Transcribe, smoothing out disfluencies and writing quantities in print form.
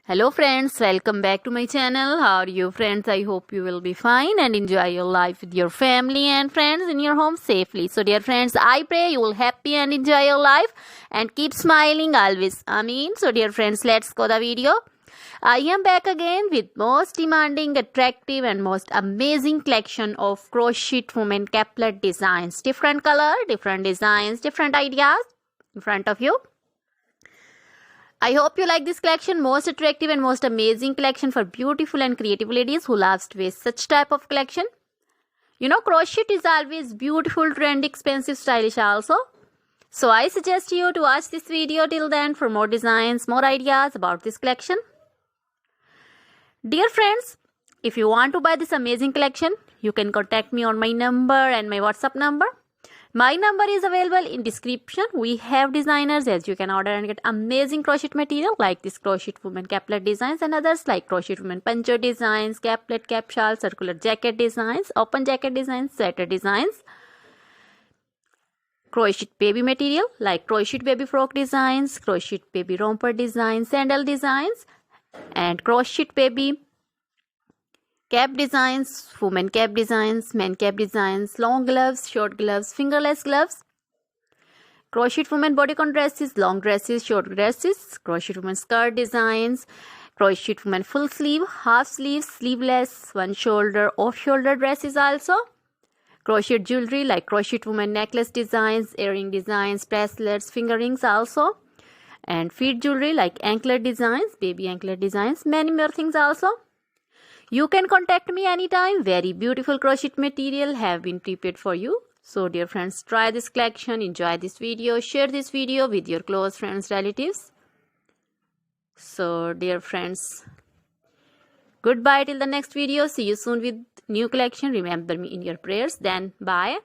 Hello friends, welcome back to my channel. How are you friends? I hope you will be fine and enjoy your life with your family and friends in your home safely. So dear friends, I pray you will happy and enjoy your life and keep smiling always. Amen. So dear friends, let's go the video. I am back again with most demanding, attractive and most amazing collection of crochet women caplet designs. Different color, different designs, different ideas in front of you. I hope you like this collection. Most attractive and most amazing collection for beautiful and creative ladies who loves to wear such type of collection. You know, crochet is always beautiful, trendy, expensive, stylish also. So I suggest you to watch this video till then for more designs, more ideas about this collection. Dear friends, if you want to buy this amazing collection, you can contact me on my number and my WhatsApp number. My number is available in description. We have designers as you can order and get amazing crochet material like this crochet woman caplet designs and others like crochet woman poncho designs, caplet, cap shawl, circular jacket designs, open jacket designs, sweater designs, crochet baby material like crochet baby frock designs, crochet baby romper designs, sandal designs and crochet baby cap designs, women cap designs, men cap designs, long gloves, short gloves, fingerless gloves, crochet women bodycon dresses, long dresses, short dresses, crochet women skirt designs, crochet women full sleeve, half sleeve, sleeveless, one shoulder, off shoulder dresses also, crochet jewelry like crochet women necklace designs, earring designs, bracelets, finger rings also, and feet jewelry like anklet designs, baby anklet designs, many more things also. You can contact me anytime. Very beautiful crochet material have been prepared for you. So dear friends, try this collection, enjoy this video, share this video with your close friends, relatives. So dear friends, goodbye till the next video. See you soon with new collection. Remember me in your prayers. Then bye.